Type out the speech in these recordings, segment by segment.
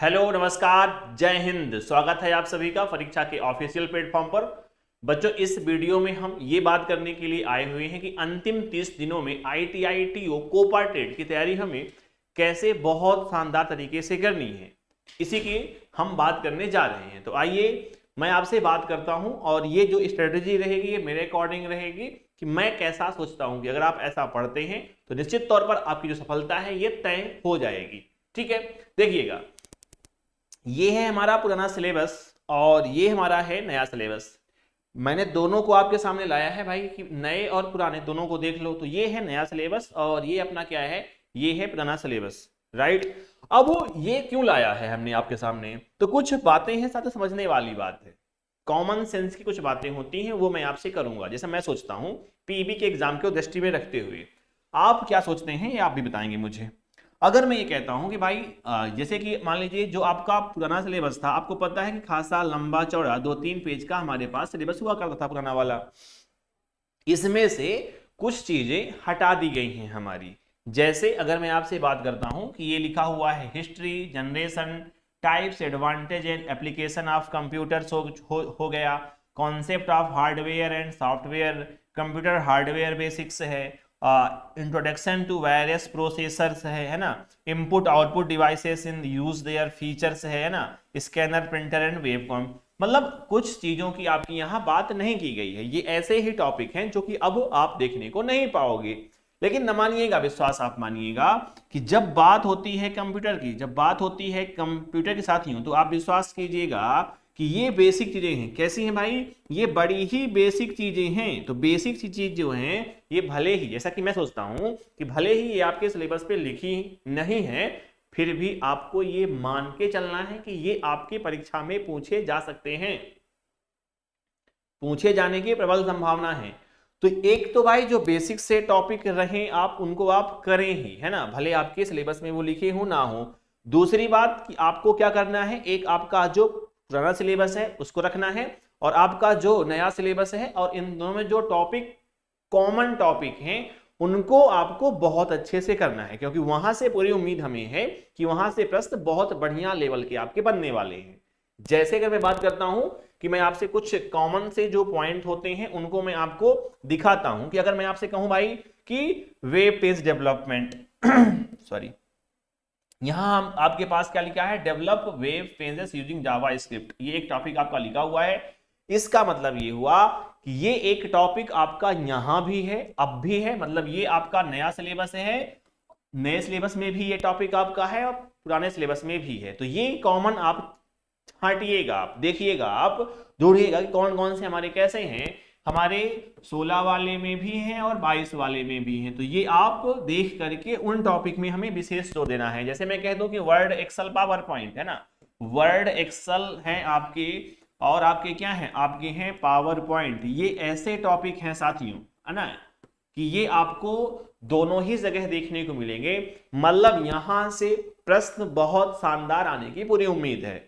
Hello नमस्कार जय हिंद। स्वागत है आप सभी का परीक्षा के ऑफिशियल प्लेटफॉर्म पर। बच्चों, इस वीडियो में हम ये बात करने के लिए आए हुए हैं कि अंतिम 30 दिनों में IIT TO कोपा टेट की तैयारी हमें कैसे बहुत शानदार तरीके से करनी है, इसी की हम बात करने जा रहे हैं। तो आइए मैं आपसे बात करता हूं और ये जो स्ट्रेटेजी रहेगी ये मेरे अकॉर्डिंग रहेगी कि मैं कैसा सोचता हूं कि अगर आप ऐसा पढ़ते हैं तो निश्चित तौर पर आपकी जो सफलता है ये तय हो जाएगी। ठीक है, देखिएगा, ये है हमारा पुराना सिलेबस और ये हमारा है नया सिलेबस। मैंने दोनों को आपके सामने लाया है भाई कि नए और पुराने दोनों को देख लो। तो ये है नया सिलेबस और ये अपना क्या है, ये है पुराना सिलेबस, राइट। अब ये क्यों लाया है हमने आपके सामने, तो कुछ बातें हैं साथ समझने वाली बात है, कॉमन सेंस की कुछ बातें होती हैं वो मैं आपसे करूंगा। जैसे मैं सोचता हूं पीबी के एग्जाम को दृष्टि में रखते हुए आप क्या सोचते हैं ये आप भी बताएंगे मुझे। अगर मैं ये कहता हूं कि भाई जैसे कि मान लीजिए जो आपका पुराना सिलेबस था, आपको पता है कि खासा लंबा चौड़ा 2-3 पेज का हमारे पास सिलेबस हुआ करता था पुराना वाला। इसमें से कुछ चीजें हटा दी गई हैं हमारी। जैसे अगर मैं आपसे बात करता हूं कि ये लिखा हुआ है history, generation, types, advantage and application of computers हो गया, concept of hardware and software, computer hardware basics है, इंट्रोडक्शन टू वायरस प्रोसेसर्स है ना, input output devices in use their features है ना, स्कैनर, प्रिंटर एंड वेबकॉम। मतलब कुछ चीजों की आपकी यहाँ बात नहीं की गई है। ये ऐसे ही टॉपिक हैं जो कि अब आप देखने को नहीं पाओगे। लेकिन न मानिएगा, विश्वास आप मानिएगा कि जब बात होती है कंप्यूटर की, जब बात होती है कंप्यूटर के साथियों, तो आप विश्वास कीजिएगा कि ये बेसिक चीजें हैं। कैसी हैं भाई, ये बड़ी ही बेसिक चीजें हैं। तो बेसिक चीज जो हैं ये भले ही, जैसा कि मैं सोचता हूं कि भले ही ये आपके सिलेबस पे लिखी नहीं है, फिर भी आपको ये मान के चलना है कि ये आपकी परीक्षा में पूछे जा सकते हैं, पूछे जाने की प्रबल संभावना है। तो एक तो भाई जो बेसिक से टॉपिक रहे आप उनको आप करें ही, है ना, भले आपके सिलेबस में वो लिखे हो ना हो। दूसरी बात कि आपको क्या करना है, एक आपका जो पुराना सिलेबस है उसको रखना है और आपका जो नया सिलेबस है, और इन दोनों में जो टॉपिक कॉमन टॉपिक हैं उनको आपको बहुत अच्छे से करना है, क्योंकि वहां से पूरी उम्मीद हमें है कि वहां से प्रश्न बहुत बढ़िया लेवल के आपके बनने वाले हैं। जैसे अगर मैं बात करता हूं कि मैं आपसे कुछ कॉमन से जो पॉइंट होते हैं उनको मैं आपको दिखाता हूं कि अगर मैं आपसे कहूं भाई कि वेब पेज डेवलपमेंट सॉरी, यहां हम आपके पास क्या लिखा है, develop web pages using Java script, ये एक टॉपिक आपका लिखा हुआ है। इसका मतलब ये हुआ कि ये एक टॉपिक आपका यहां भी है, अब भी है, मतलब ये आपका नया सिलेबस है, नए सिलेबस में भी ये टॉपिक आपका है और पुराने सिलेबस में भी है। तो ये कॉमन आप छांटिएगा, आप देखिएगा, आप ढूंढिएगा कि कौन कौन से हमारे कैसे हैं। हमारे 16 वाले में भी हैं और 22 वाले में भी हैं। तो ये आप देख करके उन टॉपिक में हमें विशेष जोर देना है। जैसे मैं कह दूं कि वर्ड, एक्सेल, पावर पॉइंट है ना, वर्ड, एक्सेल हैं आपके और आपके क्या हैं, आपके हैं पावर पॉइंट। ये ऐसे टॉपिक हैं साथियों, है ना, कि ये आपको दोनों ही जगह देखने को मिलेंगे। मतलब यहां से प्रश्न बहुत शानदार आने की पूरी उम्मीद है।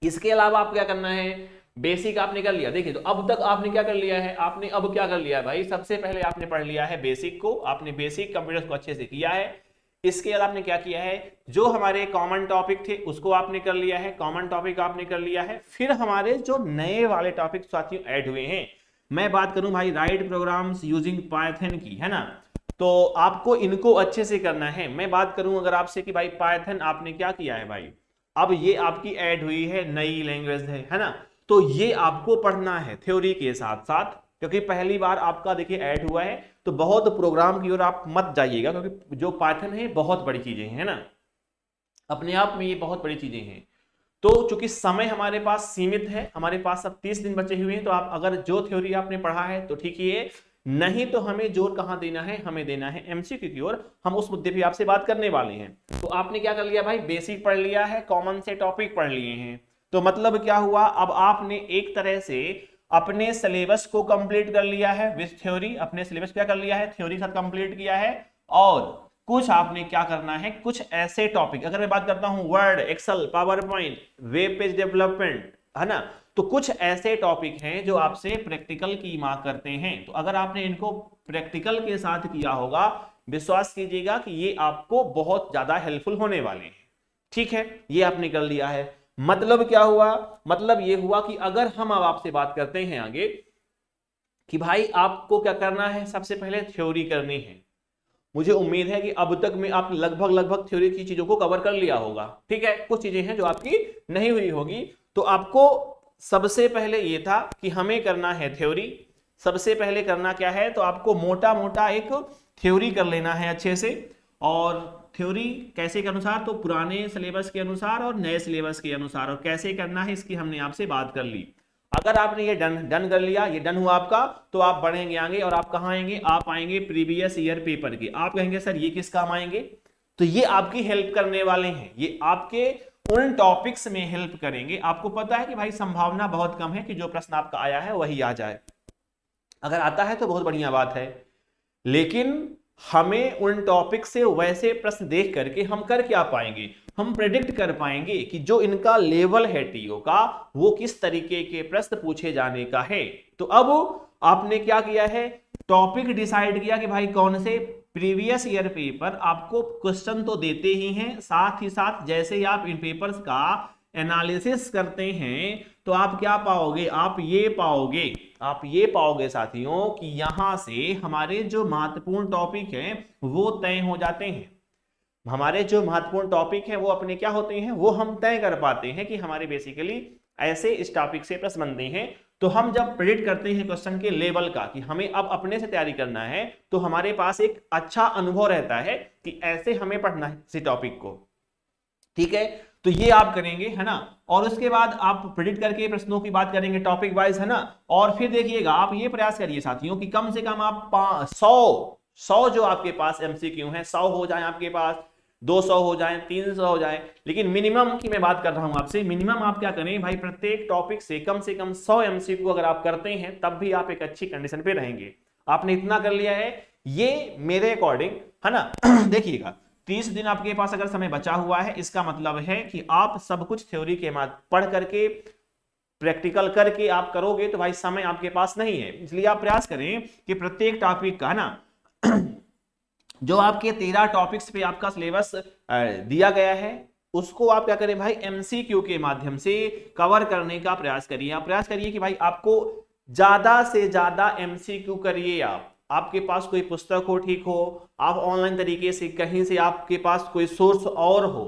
इसके अलावा आप क्या करना है, बेसिक आपने कर लिया। देखिए, तो अब तक आपने क्या कर लिया है, आपने अब क्या कर लिया है भाई, सबसे पहले आपने पढ़ लिया है बेसिक को, आपने बेसिक कंप्यूटर्स को अच्छे से किया है। इसके बाद आपने क्या किया है, जो हमारे कॉमन टॉपिक थे उसको आपने कर लिया है, कॉमन टॉपिक आपने कर लिया है। फिर हमारे जो नए वाले टॉपिक साथियों ऐड हुए हैं, मैं बात करूं भाई राइट प्रोग्राम्स यूजिंग पाइथन की, है ना, तो आपको इनको अच्छे से करना है। मैं बात करूं अगर आपसे कि भाई पाइथन आपने क्या किया है भाई, अब ये आपकी ऐड हुई है, नई लैंग्वेज है ना, तो ये आपको पढ़ना है थ्योरी के साथ साथ, क्योंकि पहली बार आपका देखिए ऐड हुआ है। तो बहुत प्रोग्राम की ओर आप मत जाइएगा, क्योंकि जो पाइथन है बहुत बड़ी चीजें हैं ना, अपने आप में ये बहुत बड़ी चीजें हैं। तो चूंकि समय हमारे पास सीमित है, हमारे पास अब 30 दिन बचे हुए हैं, तो आप अगर जो थ्योरी आपने पढ़ा है तो ठीक ही है, नहीं तो हमें जोर कहां देना है, हमें देना है एमसीक्यू की ओर। हम उस मुद्दे पे आपसे बात करने वाले हैं। तो आपने क्या कर लिया भाई, बेसिक पढ़ लिया है, कॉमन से टॉपिक पढ़ लिए हैं। तो मतलब क्या हुआ, अब आपने एक तरह से अपने सिलेबस को कंप्लीट कर लिया है विद थ्योरी, अपने सिलेबस क्या कर लिया है, थ्योरी के साथ कंप्लीट किया है। और कुछ आपने क्या करना है, कुछ ऐसे टॉपिक, अगर मैं बात करता हूं Word, Excel, PowerPoint, web page development, है ना, तो कुछ ऐसे टॉपिक हैं जो आपसे प्रैक्टिकल की मांग करते हैं। तो अगर आपने इनको प्रैक्टिकल के साथ किया होगा, विश्वास कीजिएगा कि ये आपको बहुत ज्यादा हेल्पफुल होने वाले हैं। ठीक है, ये आपने कर लिया है। मतलब क्या हुआ, मतलब ये हुआ कि अगर हम अब आपसे बात करते हैं आगे कि भाई आपको क्या करना है, सबसे पहले थ्योरी करनी है। मुझे उम्मीद है कि अब तक में आप लगभग थ्योरी की चीजों को कवर कर लिया होगा। ठीक है, कुछ चीजें हैं जो आपकी नहीं हुई होगी। तो आपको सबसे पहले ये था कि हमें करना है थ्योरी। सबसे पहले करना क्या है, तो आपको मोटा मोटा एक थ्योरी कर लेना है अच्छे से। और थ्योरी कैसे के अनुसार, तो पुराने सिलेबस के अनुसार और नए सिलेबस के अनुसार, और कैसे करना है इसकी हमने आपसे बात कर ली। अगर आपने ये डन कर लिया, ये डन हुआ आपका, तो आप बढ़ेंगे आगे। और आप कहां आएंगे, आप आएंगे प्रीवियस ईयर पेपर के। आप कहेंगे सर ये किस काम आएंगे, तो ये आपकी हेल्प करने वाले हैं, ये आपके उन टॉपिक्स में हेल्प करेंगे। आपको पता है कि भाई संभावना बहुत कम है कि जो प्रश्न आपका आया है वही आ जाए। अगर आता है तो बहुत बढ़िया बात है, लेकिन हमें उन टॉपिक से वैसे प्रश्न देख करके हम कर क्या पाएंगे, हम प्रेडिक्ट कर पाएंगे कि जो इनका लेवल है टीओ का, वो किस तरीके के प्रश्न पूछे जाने का है। तो अब आपने क्या किया है, टॉपिक डिसाइड किया कि भाई कौन से प्रीवियस ईयर पेपर आपको क्वेश्चन तो देते ही हैं, साथ ही साथ जैसे ही आप इन पेपर्स का एनालिसिस करते हैं तो आप क्या पाओगे, आप ये पाओगे साथियों कि यहां से हमारे जो महत्वपूर्ण टॉपिक हैं वो तय हो जाते हैं। हमारे जो महत्वपूर्ण टॉपिक हैं वो अपने क्या होते हैं, वो हम तय कर पाते हैं कि हमारे बेसिकली ऐसे इस टॉपिक से प्रश्न बनते हैं। तो हम जब प्रेडिक्ट करते हैं क्वेश्चन के लेवल का कि हमें अब अपने से तैयारी करना है, तो हमारे पास एक अच्छा अनुभव रहता है कि ऐसे हमें पढ़ना है इसी टॉपिक को। ठीक है, तो ये आप करेंगे, है ना। और उसके बाद आप प्रेडिक्ट करके प्रश्नों की बात करेंगे टॉपिक वाइज, है ना। और फिर देखिएगा, आप ये प्रयास करिए साथियों कि कम से कम आप 100 जो आपके पास एमसीक्यू हैं 100 हो जाए आपके पास, 200 हो जाए, 300 हो जाए, लेकिन मिनिमम की मैं बात कर रहा हूं आपसे। मिनिमम आप क्या करें भाई, प्रत्येक टॉपिक से कम 100 एमसीक्यू अगर आप करते हैं तब भी आप एक अच्छी कंडीशन पे रहेंगे। आपने इतना कर लिया है, ये मेरे अकॉर्डिंग, है ना। देखिएगा 30 दिन आपके पास अगर समय बचा हुआ है, इसका मतलब है कि आप सब कुछ थ्योरी के बाद पढ़ करके प्रैक्टिकल करके आप करोगे, तो भाई समय आपके पास नहीं है। इसलिए आप प्रयास करें कि प्रत्येक टॉपिक का, है ना, जो आपके 13 टॉपिक्स पे आपका सिलेबस दिया गया है, उसको आप क्या करें भाई, एमसीक्यू के माध्यम से कवर करने का प्रयास करिए। आप प्रयास करिए कि भाई आपको ज्यादा से ज्यादा एमसीक्यू करिए। आपके पास कोई पुस्तक हो, ठीक हो, आप ऑनलाइन तरीके से कहीं से आपके पास कोई सोर्स और हो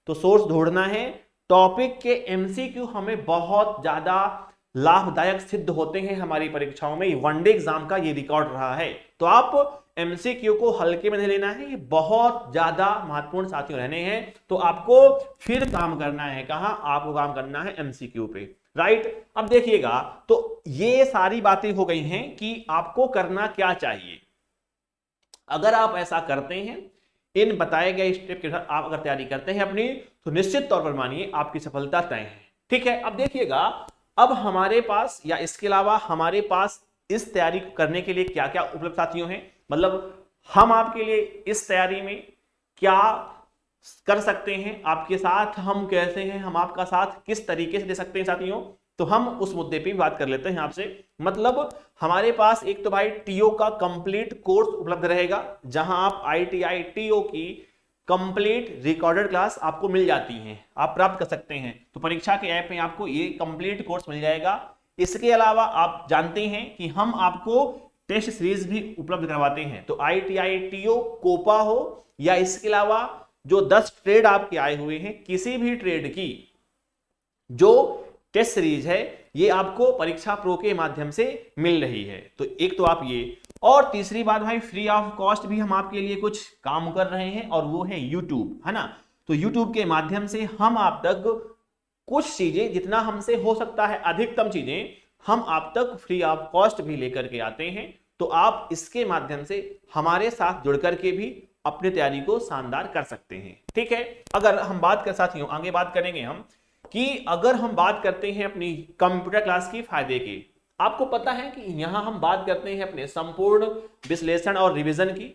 तो सोर्स ढूंढना है। टॉपिक के एमसीक्यू हमें बहुत ज्यादा लाभदायक सिद्ध होते हैं हमारी परीक्षाओं में। वनडे एग्जाम का ये रिकॉर्ड रहा है। तो आप एमसीक्यू को हल्के में नहीं लेना है, ये बहुत ज्यादा महत्वपूर्ण साथियों रहने हैं। तो आपको फिर काम करना है कहां, आपको काम करना है एमसीक्यू पे, राइट। अब देखिएगा, तो ये सारी बातें हो गई हैं कि आपको करना क्या चाहिए। अगर आप ऐसा करते हैं, इन बताए गए स्टेप के साथ आप अगर तैयारी करते हैं अपनी, तो निश्चित तौर पर मानिए आपकी सफलता तय है। ठीक है, अब देखिएगा, अब हमारे पास या इसके अलावा हमारे पास इस तैयारी करने के लिए क्या क्या उपलब्ध साथियों हैं, मतलब हम आपके लिए इस तैयारी में क्या कर सकते हैं, आपके साथ हम कैसे हैं, हम आपका साथ किस तरीके से दे सकते हैं साथियों। तो हम उस मुद्दे पे बात कर लेते हैं आपसे। मतलब हमारे पास एक तो भाई टीओ का कंप्लीट कोर्स उपलब्ध रहेगा, जहां आप आईटीआई टीओ की कंप्लीट रिकॉर्डेड क्लास आपको मिल जाती हैं, आप प्राप्त कर सकते हैं। तो परीक्षा के ऐप में आपको ये कंप्लीट कोर्स मिल जाएगा। इसके अलावा आप जानते हैं कि हम आपको टेस्ट सीरीज भी उपलब्ध करवाते हैं। तो आईटीआई टीओ कोपा हो या इसके अलावा जो 10 ट्रेड आपके आए हुए हैं, किसी भी ट्रेड की जो टेस्ट सीरीज है, ये आपको परीक्षा प्रो के माध्यम से मिल रही है। तो एक तो आप ये, और तीसरी बात भाई, फ्री ऑफ कॉस्ट भी हम आपके लिए कुछ काम कर रहे हैं, और वो है यूट्यूब, है ना। तो यूट्यूब के माध्यम से हम आप तक कुछ चीजें, जितना हमसे हो सकता है अधिकतम चीजें, हम आप तक फ्री ऑफ कॉस्ट भी लेकर के आते हैं। तो आप इसके माध्यम से हमारे साथ जुड़ करके भी अपनी तैयारी को शानदार कर सकते हैं। ठीक है, अगर हम बात कर साथियों, आगे बात करेंगे हम कि अगर हम बात करते हैं अपनी कंप्यूटर क्लास की फायदे की, आपको पता है कि यहां हम बात करते हैं अपने संपूर्ण विश्लेषण और रिवीजन की।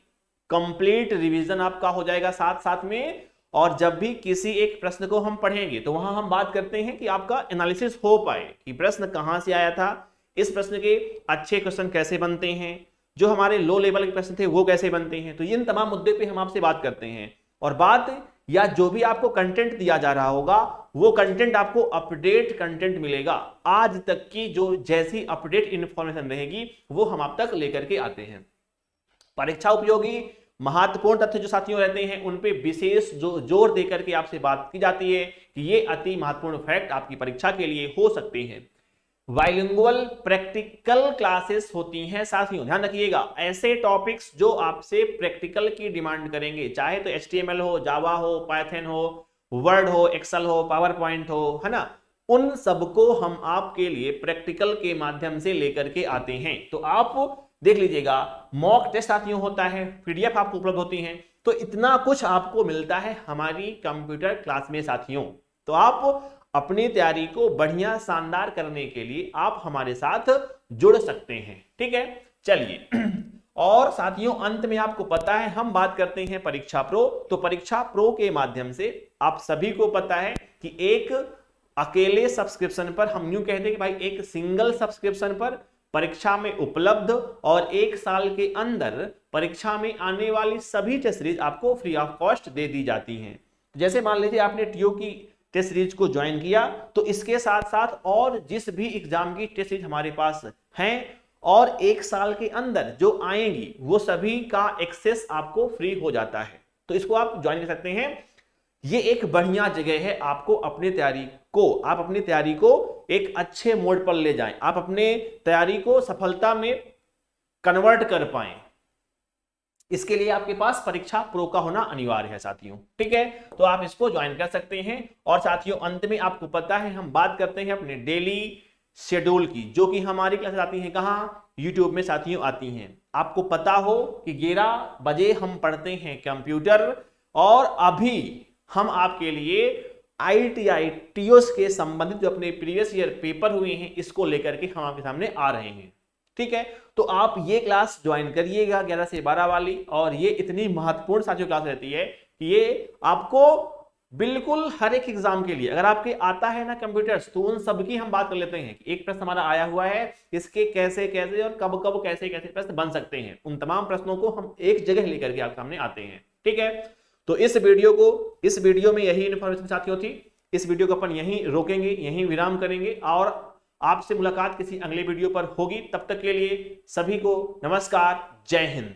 कंप्लीट रिवीजन आपका हो जाएगा साथ साथ में, और जब भी किसी एक प्रश्न को हम पढ़ेंगे तो वहां हम बात करते हैं कि आपका एनालिसिस हो पाए कि प्रश्न कहां से आया था, इस प्रश्न के अच्छे क्वेश्चन कैसे बनते हैं, जो हमारे लो लेवल के प्रश्न थे वो कैसे बनते हैं। तो इन तमाम मुद्दे पे हम आपसे बात करते हैं। और बात या जो भी आपको कंटेंट दिया जा रहा होगा वो कंटेंट आपको अपडेट कंटेंट मिलेगा। आज तक की जो जैसी अपडेट इंफॉर्मेशन रहेगी वो हम आप तक लेकर के आते हैं। परीक्षा उपयोगी महत्वपूर्ण तथ्य जो साथियों रहते हैं उन पे विशेष जो जोर देकर के आपसे बात की जाती है कि ये अति महत्वपूर्ण फैक्ट आपकी परीक्षा के लिए हो सकते हैं। बाइलिंगुअल प्रैक्टिकल क्लासेस होती हैं साथियों, ध्यान रखिएगा, ऐसे टॉपिक्स जो आपसे प्रैक्टिकल की डिमांड करेंगे, चाहे तो HTML हो, जावा हो, पाइथन हो, वर्ड हो, एक्सेल हो, पावर पॉइंट हो, है ना, उन सबको हम आपके लिए प्रैक्टिकल के माध्यम से लेकर के आते हैं। तो आप देख लीजिएगा, मॉक टेस्ट साथियों होता है, PDF आपको उपलब्ध होती हैं, तो इतना कुछ आपको मिलता है हमारी कंप्यूटर क्लास में साथियों। तो आप अपनी तैयारी को बढ़िया शानदार करने के लिए आप हमारे साथ जुड़ सकते हैं, ठीक है। चलिए, और साथियों अंत में आपको पता है हम बात करते हैं परीक्षा प्रो। तो परीक्षा प्रो के माध्यम से आप सभी को पता है कि एक अकेले सब्सक्रिप्शन पर, हम यूं कहते हैं कि भाई एक सिंगल सब्सक्रिप्शन पर परीक्षा में उपलब्ध और 1 साल के अंदर परीक्षा में आने वाली सभी टेस्ट सीरीज आपको फ्री ऑफ कॉस्ट दे दी जाती हैं। जैसे मान लीजिए आपने TO की टेस्ट सीरीज को ज्वाइन किया, तो इसके साथ साथ और जिस भी एग्जाम की टेस्ट सीरीज हमारे पास हैं और 1 साल के अंदर जो आएंगी वो सभी का एक्सेस आपको फ्री हो जाता है। तो इसको आप ज्वाइन कर सकते हैं। ये एक बढ़िया जगह है आपको अपनी तैयारी को एक अच्छे मोड पर ले जाएं, आप अपने तैयारी को सफलता में कन्वर्ट कर पाएं। इसके लिए आपके पास परीक्षा प्रो का होना अनिवार्य है साथियों, ठीक है। तो आप इसको ज्वाइन कर सकते हैं। और साथियों अंत में आपको पता है हम बात करते हैं अपने डेली शेड्यूल की, जो कि हमारी क्लासेस आती हैं कहाँ, यूट्यूब में साथियों आती हैं। आपको पता हो कि 11 बजे हम पढ़ते हैं कंप्यूटर, और अभी हम आपके लिए ITI TOS के संबंधित जो अपने प्रीवियस ईयर पेपर हुए हैं इसको लेकर के हम आपके सामने आ रहे हैं, ठीक है। तो आप ये क्लास ज्वाइन करिएगा 11 से 12 वाली, और ये इतनी महत्वपूर्ण साथियों क्लास रहती है कि ये आपको बिल्कुल हर एक एग्जाम के लिए, अगर आपके आता है ना कंप्यूटर्स, तो उन सब की हम बात कर लेते हैं कि एक प्रश्न हमारा आया हुआ है, इसके कैसे कैसे और कब कब कैसे कैसे प्रश्न बन सकते हैं, उन तमाम प्रश्नों को हम एक जगह लेकर के आपके सामने आते हैं, ठीक है। तो इस वीडियो में यही इन्फॉर्मेशन साथियों थी। इस वीडियो को अपन यहीं रोकेंगे, यहीं विराम करेंगे, और आपसे मुलाकात किसी अगले वीडियो पर होगी। तब तक के लिए सभी को नमस्कार, जय हिंद।